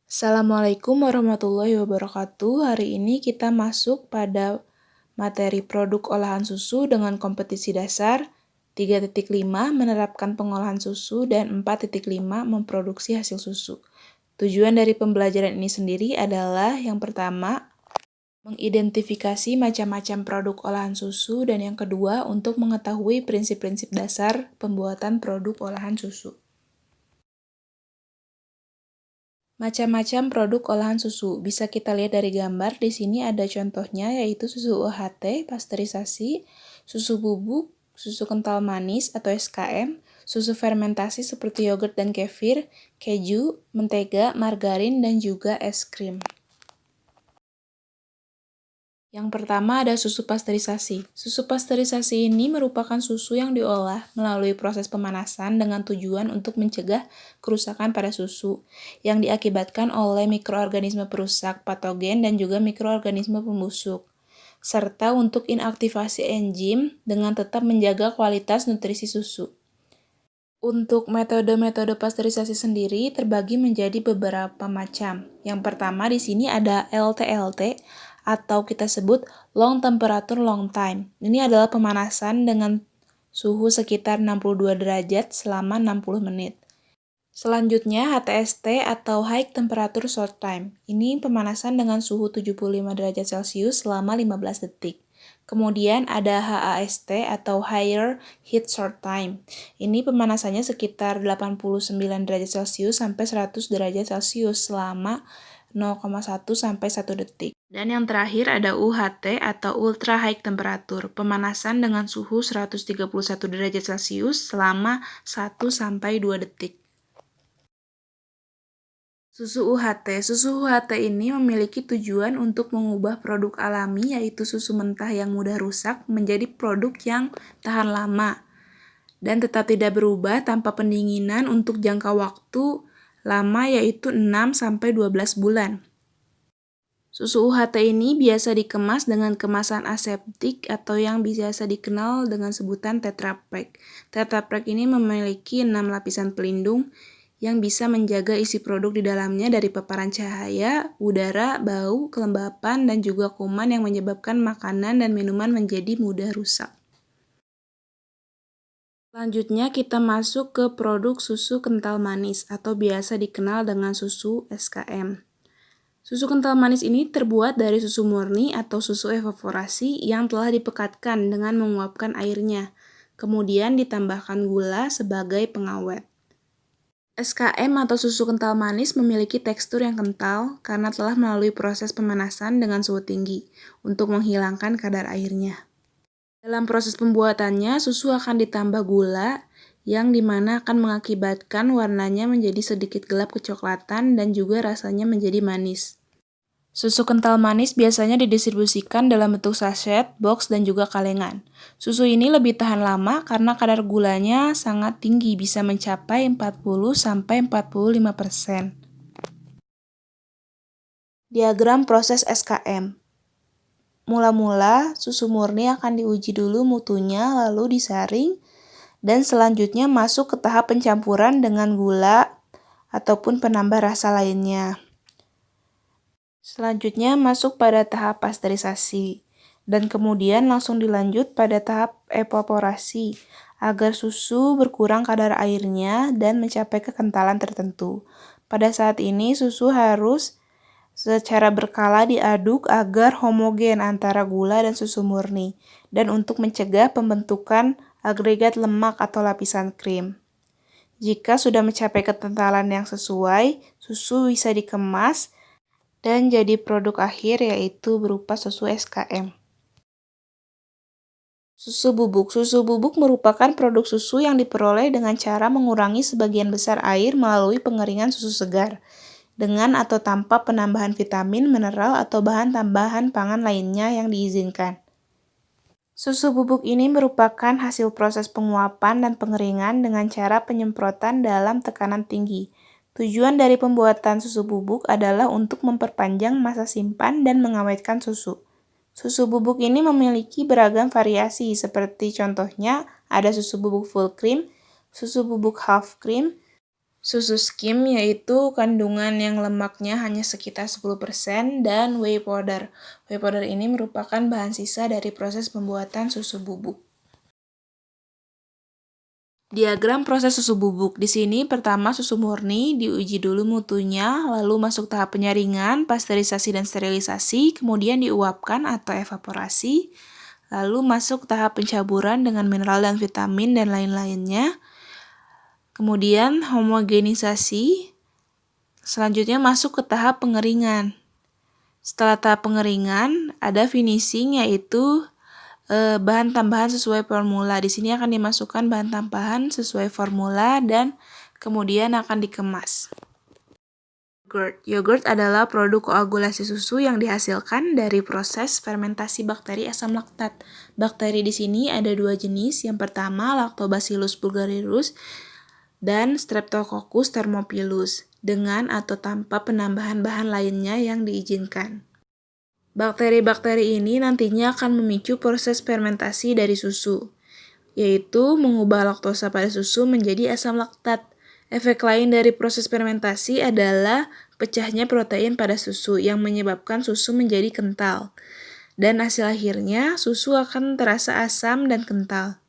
Assalamualaikum warahmatullahi wabarakatuh. Hari ini kita masuk pada materi produk olahan susu dengan kompetisi dasar 3.5 menerapkan pengolahan susu dan 4.5 memproduksi hasil susu. Tujuan dari pembelajaran ini sendiri adalah yang pertama, mengidentifikasi macam-macam produk olahan susu dan yang kedua, untuk mengetahui prinsip-prinsip dasar pembuatan produk olahan susu. Macam-macam produk olahan susu bisa kita lihat dari gambar. Di sini ada contohnya, yaitu susu UHT, pasteurisasi, susu bubuk, susu kental manis atau SKM, susu fermentasi seperti yogurt dan kefir, keju, mentega, margarin, dan juga es krim. Yang pertama ada susu pasteurisasi. Susu pasteurisasi ini merupakan susu yang diolah melalui proses pemanasan dengan tujuan untuk mencegah kerusakan pada susu yang diakibatkan oleh mikroorganisme perusak, patogen, dan juga mikroorganisme pembusuk, serta untuk inaktivasi enzim dengan tetap menjaga kualitas nutrisi susu. Untuk metode-metode pasteurisasi sendiri terbagi menjadi beberapa macam. Yang pertama di sini ada LTLT atau kita sebut long temperature long time. Ini adalah pemanasan dengan suhu sekitar 62 derajat selama 60 menit. Selanjutnya HTST atau high temperature short time. Ini pemanasan dengan suhu 75 derajat Celcius selama 15 detik. Kemudian ada HAST atau Higher Heat Short Time. Ini pemanasannya sekitar 89 derajat Celcius sampai 100 derajat Celcius selama 0,1 sampai 1 detik. Dan yang terakhir ada UHT atau Ultra High Temperature, pemanasan dengan suhu 131 derajat Celcius selama 1 sampai 2 detik. Susu UHT ini memiliki tujuan untuk mengubah produk alami, yaitu susu mentah yang mudah rusak, menjadi produk yang tahan lama dan tetap tidak berubah tanpa pendinginan untuk jangka waktu lama, yaitu 6-12 bulan. Susu UHT ini biasa dikemas dengan kemasan aseptik atau yang biasa dikenal dengan sebutan Tetra Pak. Tetra Pak ini memiliki 6 lapisan pelindung yang bisa menjaga isi produk di dalamnya dari paparan cahaya, udara, bau, kelembapan, dan juga kuman yang menyebabkan makanan dan minuman menjadi mudah rusak. Selanjutnya kita masuk ke produk susu kental manis atau biasa dikenal dengan susu SKM. Susu kental manis ini terbuat dari susu murni atau susu evaporasi yang telah dipekatkan dengan menguapkan airnya, kemudian ditambahkan gula sebagai pengawet. SKM atau susu kental manis memiliki tekstur yang kental karena telah melalui proses pemanasan dengan suhu tinggi untuk menghilangkan kadar airnya. Dalam proses pembuatannya, susu akan ditambah gula yang dimana akan mengakibatkan warnanya menjadi sedikit gelap kecoklatan dan juga rasanya menjadi manis. Susu kental manis biasanya didistribusikan dalam bentuk sachet, box, dan juga kalengan. Susu ini lebih tahan lama karena kadar gulanya sangat tinggi, bisa mencapai 40-45%. Diagram proses SKM. Mula-mula, susu murni akan diuji dulu mutunya, lalu disaring, dan selanjutnya masuk ke tahap pencampuran dengan gula ataupun penambah rasa lainnya. Selanjutnya masuk pada tahap pasteurisasi, dan kemudian langsung dilanjut pada tahap evaporasi agar susu berkurang kadar airnya dan mencapai kekentalan tertentu. Pada saat ini susu harus secara berkala diaduk agar homogen antara gula dan susu murni, dan untuk mencegah pembentukan agregat lemak atau lapisan krim. Jika sudah mencapai kekentalan yang sesuai, susu bisa dikemas dan jadi produk akhir, yaitu berupa susu SKM. Susu bubuk. Susu bubuk merupakan produk susu yang diperoleh dengan cara mengurangi sebagian besar air melalui pengeringan susu segar, dengan atau tanpa penambahan vitamin, mineral, atau bahan tambahan pangan lainnya yang diizinkan. Susu bubuk ini merupakan hasil proses penguapan dan pengeringan dengan cara penyemprotan dalam tekanan tinggi. Tujuan dari pembuatan susu bubuk adalah untuk memperpanjang masa simpan dan mengawetkan susu. Susu bubuk ini memiliki beragam variasi, seperti contohnya ada susu bubuk full cream, susu bubuk half cream, Susu skim yaitu kandungan yang lemaknya hanya sekitar 10% dan whey powder. Whey powder ini merupakan bahan sisa dari proses pembuatan susu bubuk. Diagram proses susu bubuk. Di sini pertama susu murni diuji dulu mutunya, lalu masuk tahap penyaringan, pasteurisasi dan sterilisasi, kemudian diuapkan atau evaporasi, lalu masuk tahap pencaburan dengan mineral dan vitamin dan lain-lainnya. Kemudian homogenisasi, selanjutnya masuk ke tahap pengeringan. Setelah tahap pengeringan, ada finishing yaitu bahan tambahan sesuai formula. Di sini akan dimasukkan bahan tambahan sesuai formula dan kemudian akan dikemas. Yogurt adalah produk koagulasi susu yang dihasilkan dari proses fermentasi bakteri asam laktat. Bakteri di sini ada dua jenis. Yang pertama Lactobacillus bulgarirus dan Streptococcus thermophilus dengan atau tanpa penambahan bahan lainnya yang diizinkan. Bakteri-bakteri ini nantinya akan memicu proses fermentasi dari susu, yaitu mengubah laktosa pada susu menjadi asam laktat. Efek lain dari proses fermentasi adalah pecahnya protein pada susu yang menyebabkan susu menjadi kental. Dan hasil akhirnya, susu akan terasa asam dan kental.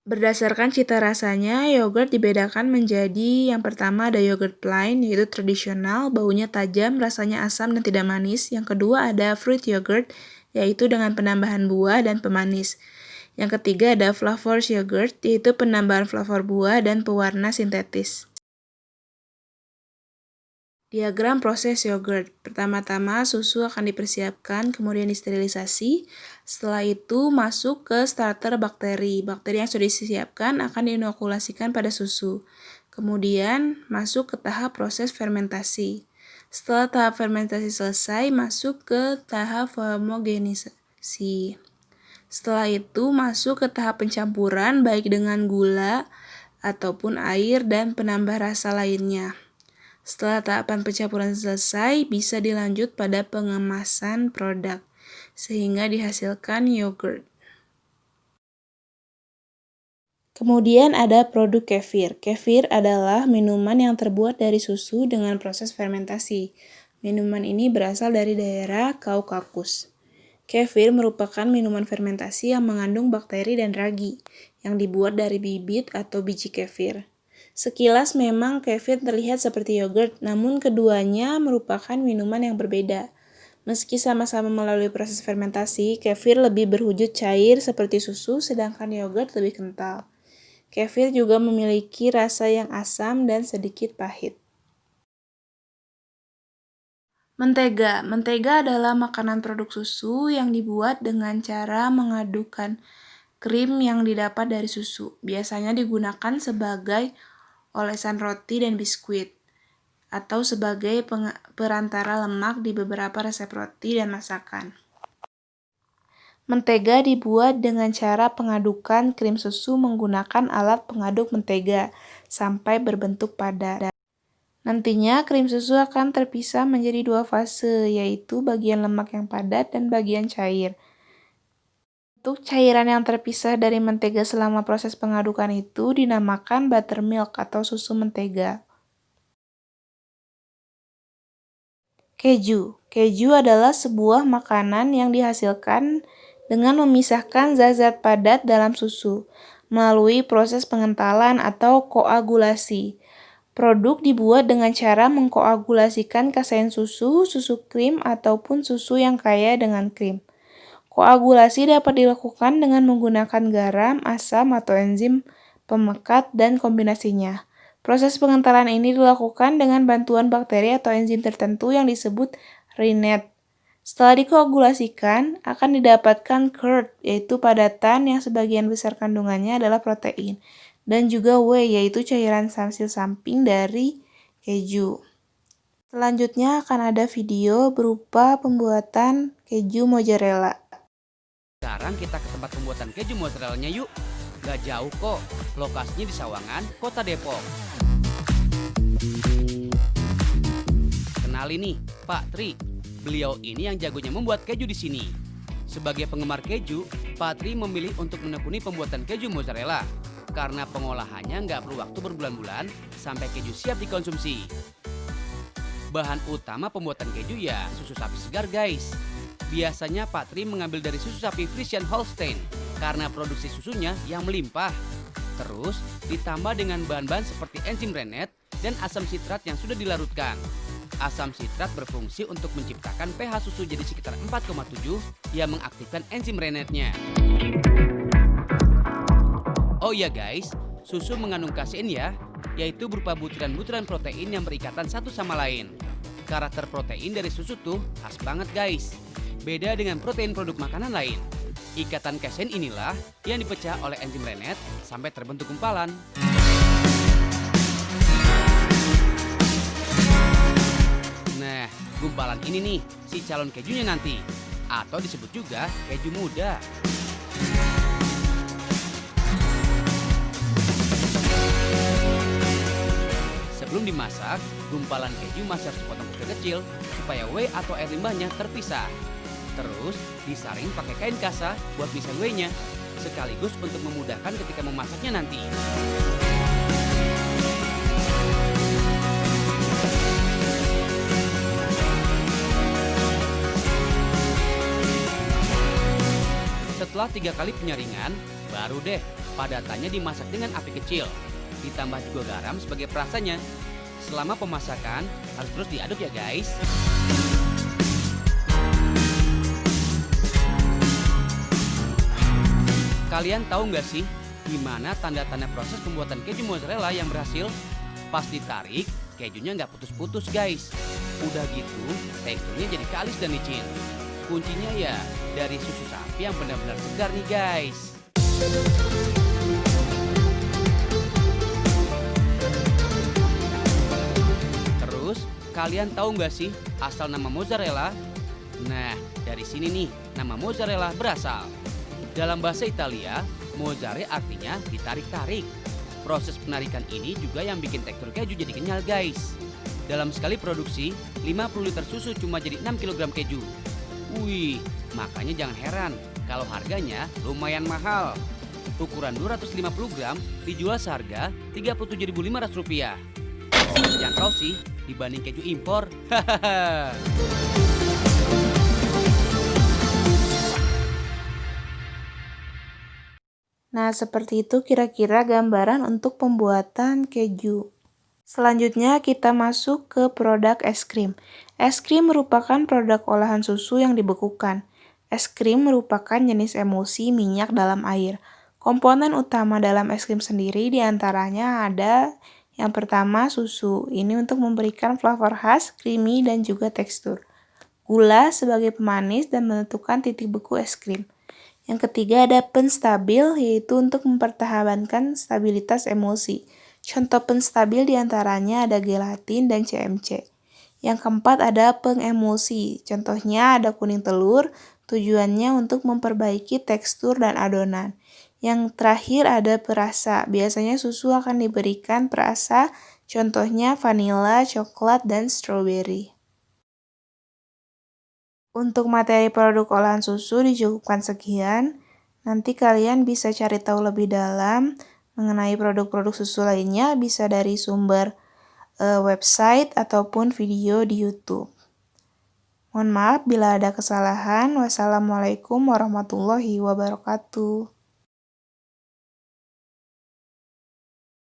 Berdasarkan cita rasanya, yogurt dibedakan menjadi yang pertama ada yogurt plain, yaitu tradisional, baunya tajam, rasanya asam dan tidak manis. Yang kedua ada fruit yogurt, yaitu dengan penambahan buah dan pemanis. Yang ketiga ada flavors yogurt, yaitu penambahan flavor buah dan pewarna sintetis. Diagram proses yogurt. Pertama-tama susu akan dipersiapkan, kemudian disterilisasi. Setelah itu masuk ke starter bakteri. Bakteri yang sudah disiapkan akan diinokulasikan pada susu. Kemudian masuk ke tahap proses fermentasi. Setelah tahap fermentasi selesai, masuk ke tahap homogenisasi. Setelah itu masuk ke tahap pencampuran baik dengan gula ataupun air dan penambah rasa lainnya. Setelah tahapan pencampuran selesai, bisa dilanjut pada pengemasan produk, sehingga dihasilkan yogurt. Kemudian ada produk kefir. Kefir adalah minuman yang terbuat dari susu dengan proses fermentasi. Minuman ini berasal dari daerah Kaukasus. Kefir merupakan minuman fermentasi yang mengandung bakteri dan ragi, yang dibuat dari bibit atau biji kefir. Sekilas memang kefir terlihat seperti yogurt, namun keduanya merupakan minuman yang berbeda. Meski sama-sama melalui proses fermentasi, kefir lebih berwujud cair seperti susu, sedangkan yogurt lebih kental. Kefir juga memiliki rasa yang asam dan sedikit pahit. Mentega. Mentega adalah makanan produk susu yang dibuat dengan cara mengadukan krim yang didapat dari susu. Biasanya digunakan sebagai olesan roti dan biskuit, atau sebagai perantara lemak di beberapa resep roti dan masakan. Mentega dibuat dengan cara pengadukan krim susu menggunakan alat pengaduk mentega sampai berbentuk padat. Nantinya krim susu akan terpisah menjadi dua fase, yaitu bagian lemak yang padat dan bagian cair. Untuk cairan yang terpisah dari mentega selama proses pengadukan itu dinamakan buttermilk atau susu mentega. Keju. Keju adalah sebuah makanan yang dihasilkan dengan memisahkan zat-zat padat dalam susu melalui proses pengentalan atau koagulasi. Produk dibuat dengan cara mengkoagulasikan kasein susu, susu krim, ataupun susu yang kaya dengan krim. Koagulasi dapat dilakukan dengan menggunakan garam, asam, atau enzim pemekat dan kombinasinya. Proses pengentalan ini dilakukan dengan bantuan bakteri atau enzim tertentu yang disebut rennet. Setelah dikoagulasikan, akan didapatkan curd, yaitu padatan yang sebagian besar kandungannya adalah protein, dan juga whey, yaitu cairan hasil samping dari keju. Selanjutnya akan ada video berupa pembuatan keju mozzarella. Sekarang kita ke tempat pembuatan keju mozzarella-nya yuk. Gak jauh kok, lokasinya di Sawangan, Kota Depok. Kenalin nih, Pak Tri. Beliau ini yang jagonya membuat keju di sini. Sebagai penggemar keju, Pak Tri memilih untuk menekuni pembuatan keju mozzarella. karena pengolahannya nggak perlu waktu berbulan-bulan sampai keju siap dikonsumsi. Bahan utama pembuatan keju ya susu sapi segar guys. Biasanya Pak Tri mengambil dari susu sapi Friesian Holstein karena produksi susunya yang melimpah. Terus ditambah dengan bahan-bahan seperti enzim rennet dan asam sitrat yang sudah dilarutkan. Asam sitrat berfungsi untuk menciptakan pH susu jadi sekitar 4,7 yang mengaktifkan enzim rennetnya. Oh iya guys, susu mengandung kasein ya, yaitu berupa butiran-butiran protein yang berikatan satu sama lain. Karakter protein dari susu tuh khas banget guys. Beda dengan protein produk makanan lain. Ikatan kasein inilah yang dipecah oleh enzim rennet sampai terbentuk gumpalan. Nah, gumpalan ini nih si calon kejunya nanti, atau disebut juga keju muda. Sebelum dimasak, gumpalan keju masih harus dipotong kecil-kecil supaya whey atau air limbahnya terpisah. Terus disaring pakai kain kasa buat misah whey-nya, sekaligus untuk memudahkan ketika memasaknya nanti. Setelah 3 kali penyaringan, baru deh padatannya dimasak dengan api kecil. Ditambah juga garam sebagai perasanya. Selama pemasakan harus terus diaduk ya guys. Kalian tahu nggak sih gimana tanda-tanda proses pembuatan keju mozzarella yang berhasil? Pas ditarik, kejunya nggak putus-putus guys. Udah gitu, teksturnya jadi kalis dan licin. Kuncinya ya dari susu sapi yang benar-benar segar nih guys. Terus, kalian tahu nggak sih asal nama mozzarella? Nah, dari sini nih nama mozzarella berasal. Dalam bahasa Italia, mozzare artinya ditarik-tarik. Proses penarikan ini juga yang bikin tekstur keju jadi kenyal guys. Dalam sekali produksi, 50 liter susu cuma jadi 6 kg keju. Wih, makanya jangan heran kalau harganya lumayan mahal. Ukuran 250 gram dijual seharga Rp37.500. Terjangkau sih dibanding keju impor. Nah, seperti itu kira-kira gambaran untuk pembuatan keju. Selanjutnya kita masuk ke produk es krim. Es krim merupakan produk olahan susu yang dibekukan. Es krim merupakan jenis emulsi minyak dalam air. Komponen utama dalam es krim sendiri diantaranya ada yang pertama susu. Ini untuk memberikan flavor khas, creamy, dan juga tekstur. Gula sebagai pemanis dan menentukan titik beku es krim. Yang ketiga ada penstabil, yaitu untuk mempertahankan stabilitas emulsi. Contoh penstabil diantaranya ada gelatin dan CMC. Yang keempat ada pengemulsi, contohnya ada kuning telur, tujuannya untuk memperbaiki tekstur dan adonan. Yang terakhir ada perasa, biasanya susu akan diberikan perasa, contohnya vanila, coklat, dan strawberry. Untuk materi produk olahan susu dicukupkan sekian. Nanti kalian bisa cari tahu lebih dalam mengenai produk-produk susu lainnya bisa dari sumber website ataupun video di YouTube. Mohon maaf bila ada kesalahan. Wassalamualaikum warahmatullahi wabarakatuh.